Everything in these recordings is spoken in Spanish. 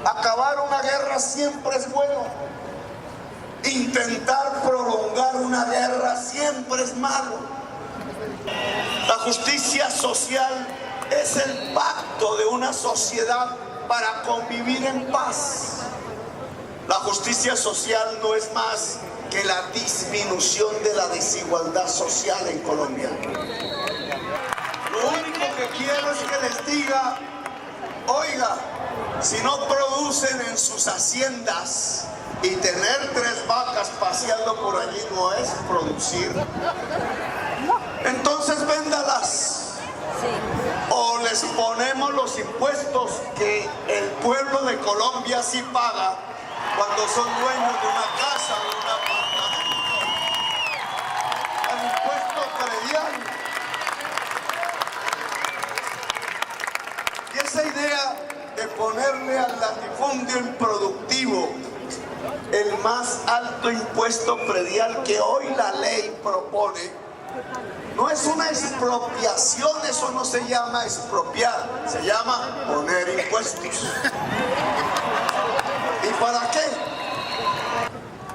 Acabar una guerra siempre es bueno. Intentar prolongar una guerra siempre es malo. La justicia social es el pacto de una sociedad para convivir en paz. La justicia social no es más que la disminución de la desigualdad social en Colombia. Lo único que quiero es que les diga, oiga, si no producen en sus haciendas, y tener 3 vacas paseando por allí no es producir, entonces véndalas. O les ponemos los impuestos que el pueblo de Colombia sí paga cuando son dueños de una casa o de un apartamento. El impuesto predial. Y esa idea de ponerle al latifundio improductivo el más alto impuesto predial que hoy la ley propone, no es una expropiación, eso no se llama expropiar, se llama poner impuestos. ¿Y para qué?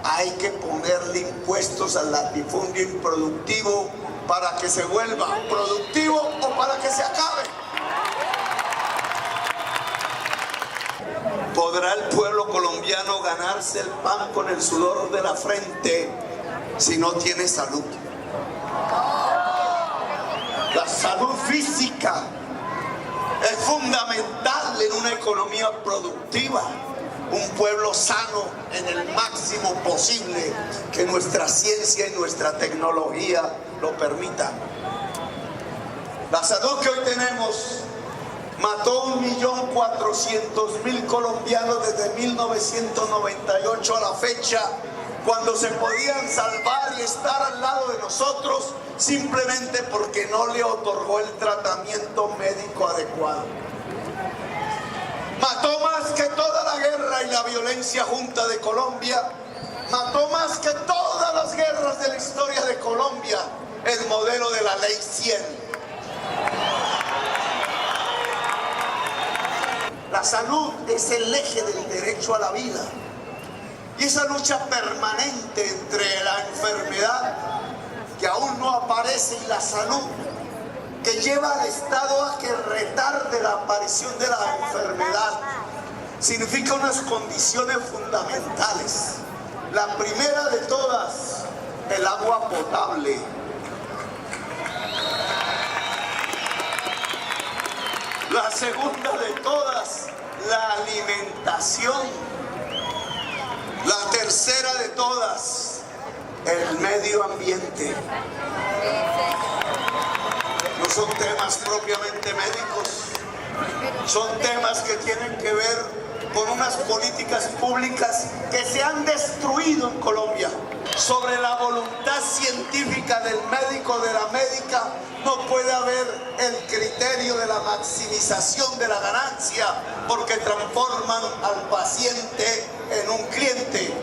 Hay que ponerle impuestos al latifundio improductivo para que se vuelva productivo o para que se acabe. ¿Podrá el pueblo colombiano ganarse el pan con el sudor de la frente si no tiene salud? La salud física es fundamental en una economía productiva. Un pueblo sano en el máximo posible que nuestra ciencia y nuestra tecnología lo permitan. La salud que hoy tenemos mató 1.400.000 colombianos desde 1998 a la fecha, cuando se podían salvar y estar al lado de nosotros simplemente porque no le otorgó el tratamiento médico adecuado. Mató más que toda la guerra y la violencia junta de Colombia, mató más que todas las guerras de la historia de Colombia el modelo de la Ley 100. La salud es el eje del derecho a la vida. Y esa lucha permanente entre la enfermedad que aún no aparece y la salud que lleva al Estado a que retarde la aparición de la enfermedad significa unas condiciones fundamentales. La primera de todas, el agua potable. La segunda de todas, la alimentación. La tercera de todas, el medio ambiente. No son temas propiamente médicos, son temas que tienen que ver con unas políticas públicas que se han destruido en Colombia. Sobre la voluntad científica del médico, de la médica, no puede haber el criterio de la maximización de la ganancia, porque transforman al paciente en un cliente.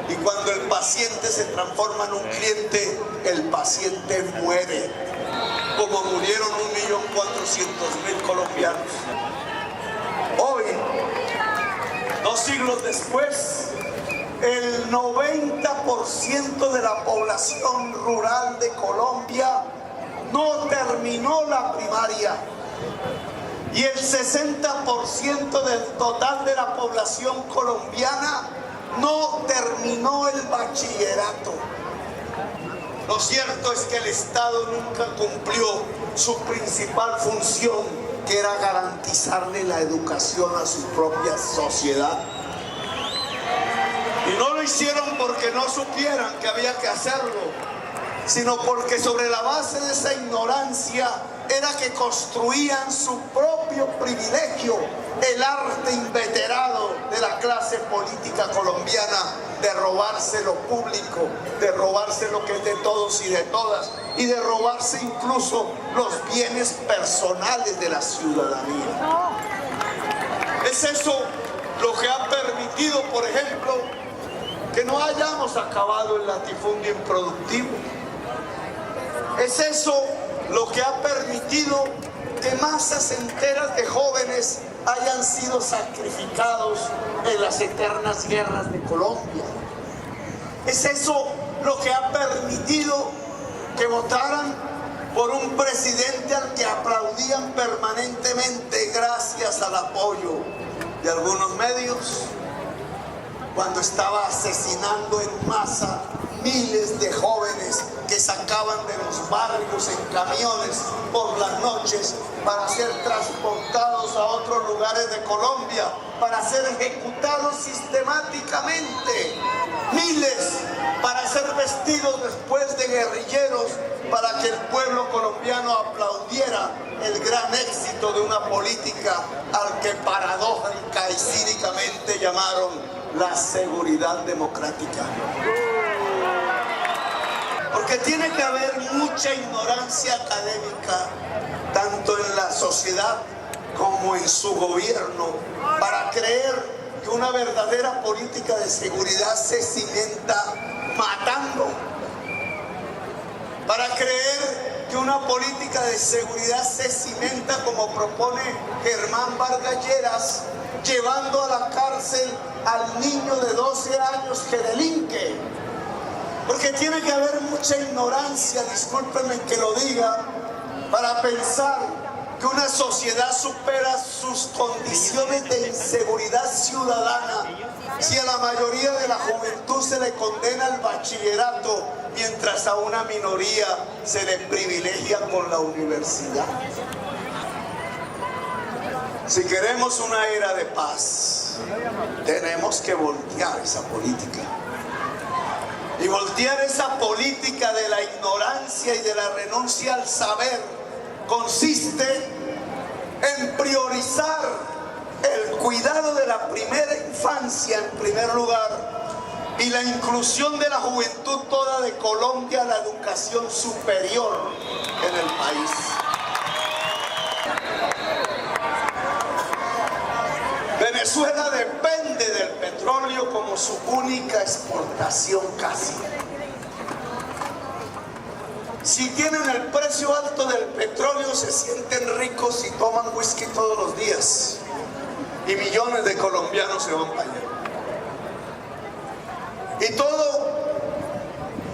Y cuando el paciente se transforma en un cliente, el paciente muere, como murieron 1.400.000 colombianos. Hoy, 2 siglos después, el 90% de la población rural de Colombia no terminó la primaria y el 60% del total de la población colombiana no terminó el bachillerato. Lo cierto es que el Estado nunca cumplió su principal función, que era garantizarle la educación a su propia sociedad. Y no lo hicieron porque no supieran que había que hacerlo, sino porque sobre la base de esa ignorancia era que construían su propio privilegio, el arte inveterado de la clase política colombiana de robarse lo público, de robarse lo que es de todos y de todas, y de robarse incluso los bienes personales de la ciudadanía. Es eso lo que ha permitido, por ejemplo, que no hayamos acabado el latifundio improductivo. Es eso lo que ha permitido que masas enteras de jóvenes hayan sido sacrificados en las eternas guerras de Colombia. Es eso lo que ha permitido que votaran por un presidente al que aplaudían permanentemente gracias al apoyo de algunos medios, cuando estaba asesinando en masa miles de jóvenes que sacaban de los barrios en camiones por las noches para ser transportados a otros lugares de Colombia, para ser ejecutados sistemáticamente. Miles para ser vestidos después de guerrilleros, para que el pueblo colombiano aplaudiera el gran éxito de una política al que paradójica y cínicamente llamaron la seguridad democrática. Porque tiene que haber mucha ignorancia académica, tanto en la sociedad como en su gobierno, para creer que una verdadera política de seguridad se cimenta matando, para creer que una política de seguridad se cimenta, como propone Germán Vargas Lleras, llevando a la cárcel al niño de 12 años que delinque. Porque tiene que haber mucha ignorancia, discúlpenme que lo diga, para pensar que una sociedad supera sus condiciones de inseguridad ciudadana si a la mayoría de la juventud se le condena el bachillerato, mientras a una minoría se le privilegia con la universidad. Si queremos una era de paz, tenemos que voltear esa política. Y voltear esa política de la ignorancia y de la renuncia al saber consiste en priorizar el cuidado de la primera infancia en primer lugar y la inclusión de la juventud toda de Colombia a la educación superior en el país. Venezuela depende del petróleo como su única exportación casi. Si tienen el precio alto del petróleo, se sienten ricos y toman whisky todos los días. Y millones de colombianos se van para allá. Y todo,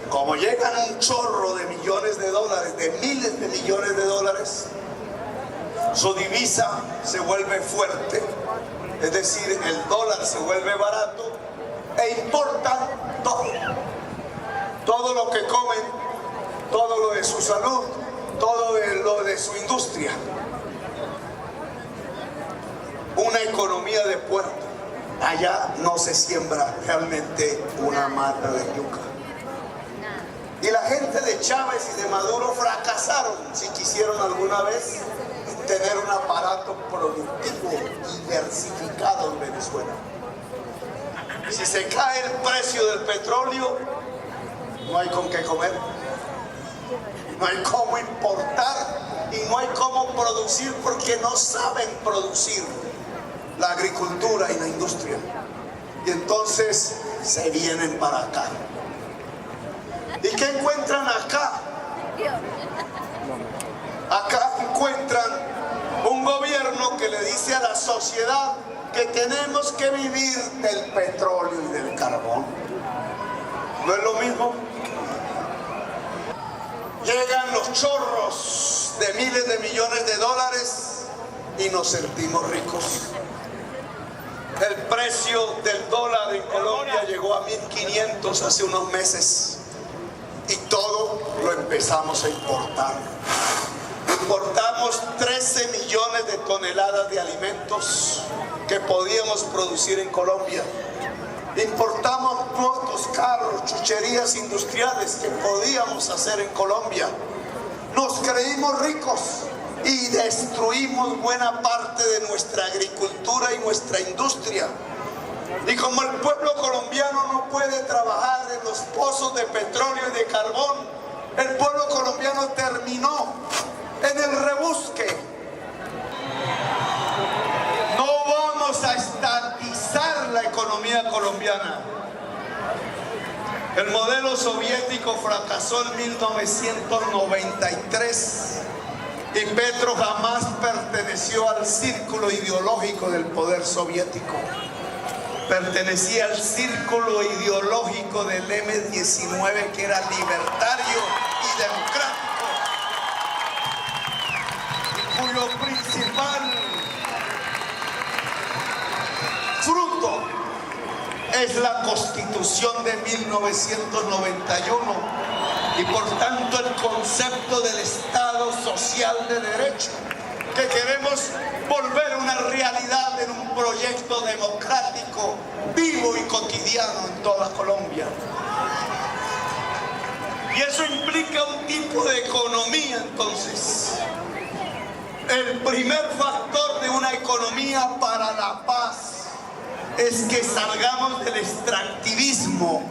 como llegan un chorro de millones de dólares, de miles de millones de dólares, su divisa se vuelve fuerte. Es decir, el dólar se vuelve barato e importan todo. Todo lo que comen, todo lo de su salud, todo lo de su industria. Una economía de puerto. Allá no se siembra realmente una mata de yuca. Y la gente de Chávez y de Maduro fracasaron, si quisieron alguna vez, tener un aparato productivo diversificado en Venezuela. Si se cae el precio del petróleo, no hay con qué comer, no hay cómo importar y no hay cómo producir, porque no saben producir la agricultura y la industria. Y entonces se vienen para acá. ¿Y qué encuentran acá? Acá encuentran un gobierno que le dice a la sociedad que tenemos que vivir del petróleo y del carbón. ¿No es lo mismo? Llegan los chorros de miles de millones de dólares y nos sentimos ricos. El precio del dólar en Colombia llegó a 1.500 hace unos meses y todo lo empezamos a importar. Importamos 13 millones de toneladas de alimentos que podíamos producir en Colombia. Importamos motos, carros, chucherías industriales que podíamos hacer en Colombia. Nos creímos ricos y destruimos buena parte de nuestra agricultura y nuestra industria. Y como el pueblo colombiano no puede trabajar en los pozos de petróleo y de carbón, el pueblo colombiano terminó en el rebusque. No vamos a estatizar la economía colombiana. El modelo soviético fracasó en 1993 Y Petro jamás perteneció al círculo ideológico del poder soviético. Pertenecía al círculo ideológico del M-19, que era libertario y democrático, y cuyo principal fruto es la Constitución de 1991 y por tanto el concepto del Estado social de derecho, que queremos volver una realidad en un proyecto democrático, vivo y cotidiano en toda Colombia. Y eso implica un tipo de economía, entonces. El primer factor de una economía para la paz es que salgamos del extractivismo,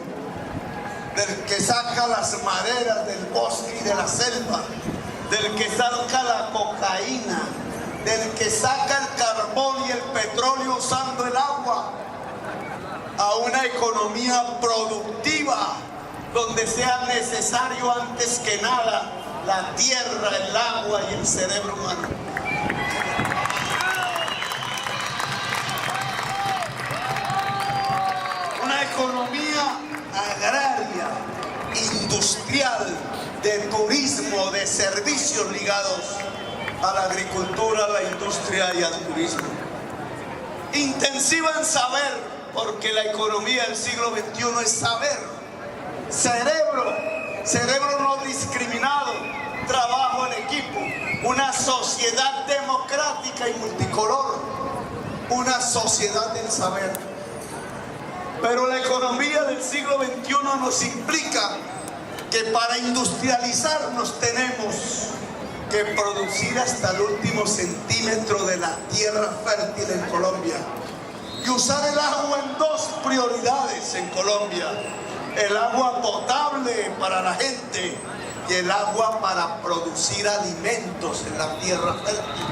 del que saca las maderas del bosque y de la selva, del que saca la cocaína, del que saca el carbón y el petróleo usando el agua, a una economía productiva donde sea necesario antes que nada la tierra, el agua y el cerebro humano. Una economía agraria, industrial, de turismo, de servicios ligados a la agricultura, a la industria y al turismo. Intensiva en saber, porque la economía del siglo XXI es saber. Cerebro no discriminado, trabajo en equipo, una sociedad democrática y multicolor, una sociedad del saber. Pero la economía del siglo XXI nos implica que para industrializarnos tenemos que producir hasta el último centímetro de la tierra fértil en Colombia y usar el agua en dos prioridades en Colombia: el agua potable para la gente y el agua para producir alimentos en la tierra fértil.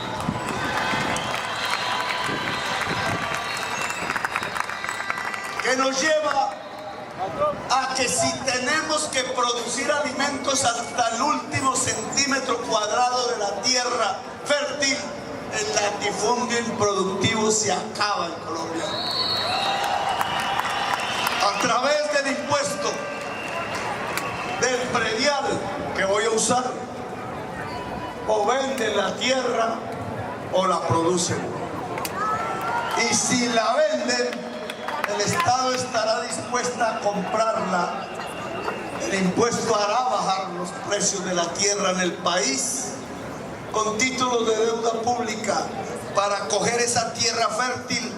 Que nos lleva a que si tenemos que producir alimentos hasta el último centímetro cuadrado de la tierra fértil, el latifundio improductivo se acaba en Colombia. A través del impuesto del predial que voy a usar, o venden la tierra o la producen. Y si la venden, el Estado estará dispuesto a comprarla. El impuesto hará bajar los precios de la tierra en el país con títulos de deuda pública para coger esa tierra fértil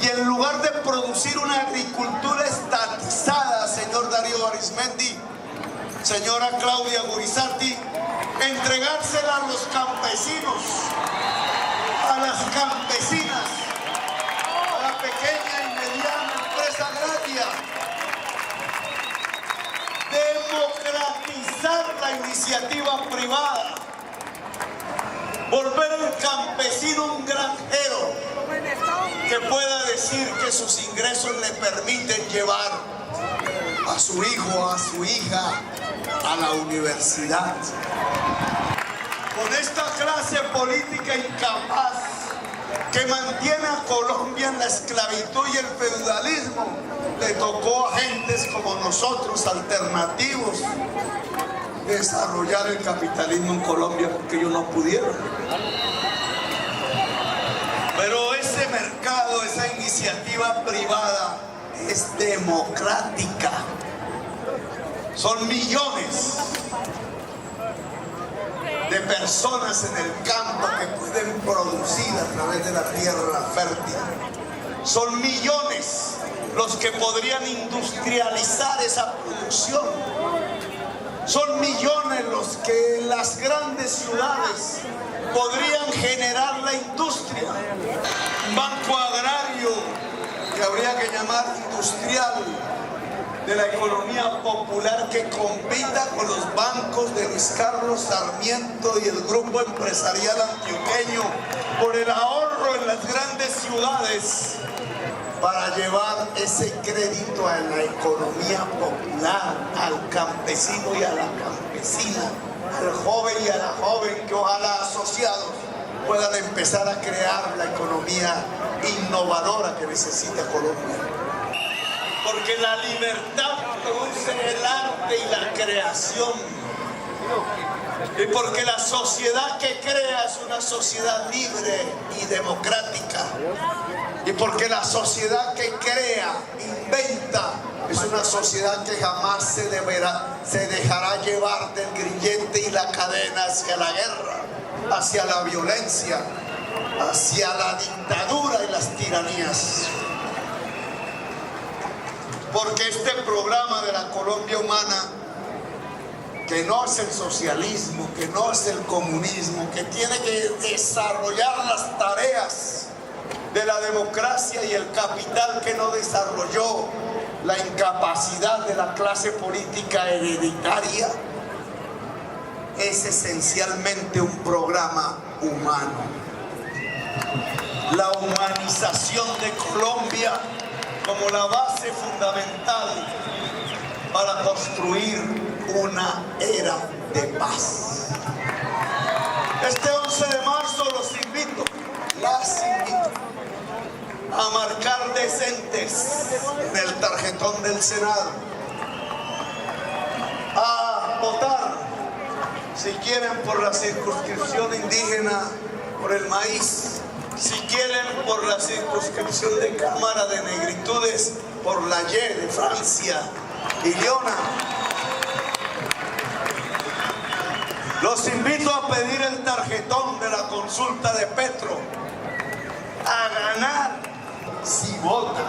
y en lugar de producir una agricultura estatizada, señor Darío Arizmendi, señora Claudia Gurizati, entregársela a los campesinos, a las campesinas, a la pequeña y mediana empresa agraria. Democratizar la iniciativa privada, volver el campesino un granjero que pueda decir que sus ingresos le permiten llevar a su hijo, a su hija a la universidad. Con esta clase política incapaz que mantiene a Colombia en la esclavitud y el feudalismo, le tocó a gentes como nosotros, alternativos, desarrollar el capitalismo en Colombia porque ellos no pudieron. Pero ese mercado, esa iniciativa privada es democrática. Son millones de personas en el campo que pueden producir a través de la tierra fértil. Son millones los que podrían industrializar esa producción. Son millones los que en las grandes ciudades podrían generar la industria. Un banco agrario que habría que llamar industrial, de la economía popular, que compita con los bancos de Luis Carlos Sarmiento y el grupo empresarial antioqueño por el ahorro en las grandes ciudades, para llevar ese crédito a la economía popular, al campesino y a la campesina, al joven y a la joven que ojalá asociados puedan empezar a crear la economía innovadora que necesita Colombia. Porque la libertad produce el arte y la creación. Y porque la sociedad que crea es una sociedad libre y democrática. Y porque la sociedad que crea, inventa, es una sociedad que jamás se dejará llevar del grillete y la cadena hacia la guerra, hacia la violencia, hacia la dictadura y las tiranías. Porque este programa de la Colombia humana, que no es el socialismo, que no es el comunismo, que tiene que desarrollar las tareas de la democracia y el capital que no desarrolló, la incapacidad de la clase política hereditaria, es esencialmente un programa humano. La humanización de Colombia como la base fundamental para construir una era de paz. Este 11 de marzo las invito a marcar decentes en el tarjetón del Senado, a votar, si quieren, por la circunscripción indígena, por el maíz, si quieren, por la circunscripción de Cámara de Negritudes, por la Y de Francia y Leona. Los invito a pedir el tarjetón de la consulta de Petro, a ganar si vota,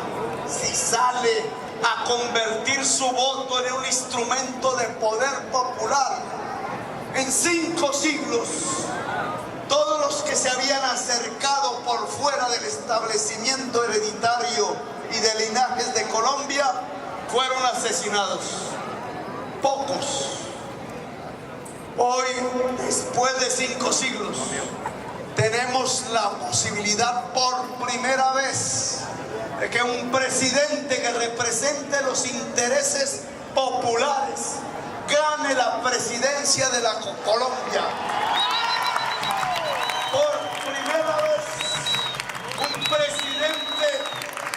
si sale a convertir su voto en un instrumento de poder popular. En 5 siglos, todos los que se habían acercado por fuera del establecimiento hereditario y de linajes de Colombia fueron asesinados. Pocos. Hoy, después de 5 siglos, tenemos la posibilidad por primera vez de que un presidente que represente los intereses populares gane la presidencia de la Colombia. Por primera vez, un presidente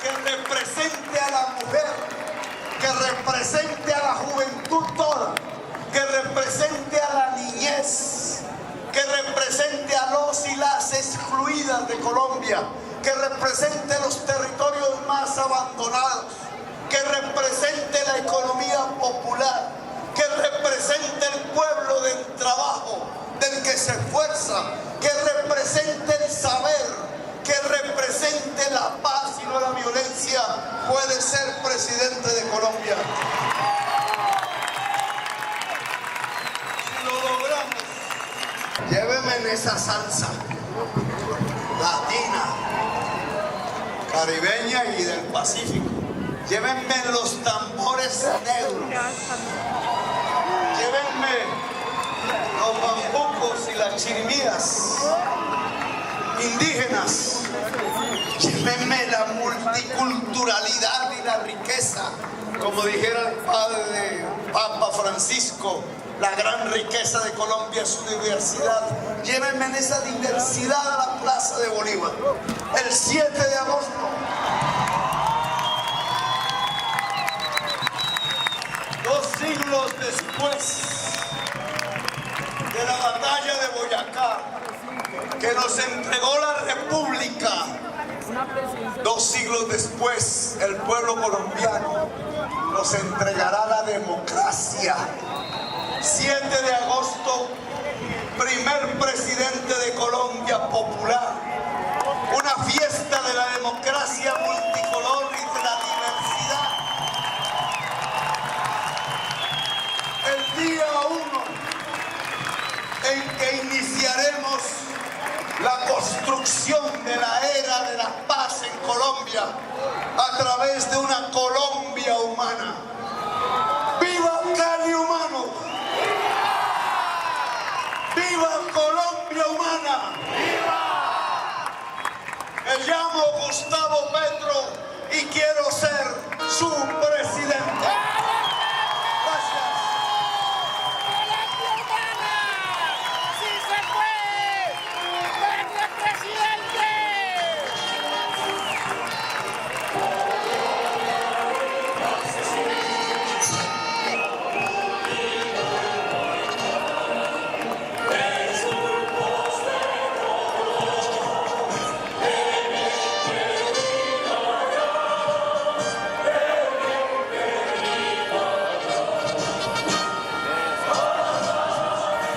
que represente a la mujer, que represente a la juventud toda, que represente a la niñez, que represente a los y las excluidas de Colombia, que represente los territorios más abandonados, que represente la economía popular, que represente el pueblo del trabajo, del que se esfuerza, que represente el saber, que represente la paz y no la violencia, puede ser presidente de Colombia. Si lo logramos, lléveme en esa salsa latina, caribeña y del Pacífico. Llévenme en los tambores negros. Llévenme los bambucos y las chirimías indígenas. Llévenme la multiculturalidad y la riqueza. Como dijera el padre de Papa Francisco, la gran riqueza de Colombia es su diversidad. Llévenme en esa diversidad a la Plaza de Bolívar el 7 de agosto. Siglos después de la batalla de Boyacá, que nos entregó la República, 2 siglos después el pueblo colombiano nos entregará la democracia. 7 de agosto, primer presidente de Colombia popular, una fiesta de la democracia multicolor y de la diversidad. El día 1 en que iniciaremos la construcción de la era de la paz en Colombia a través de una Colombia humana. ¡Viva Cali humano! ¡Viva Colombia humana! ¡Viva! Me llamo Gustavo Petro y quiero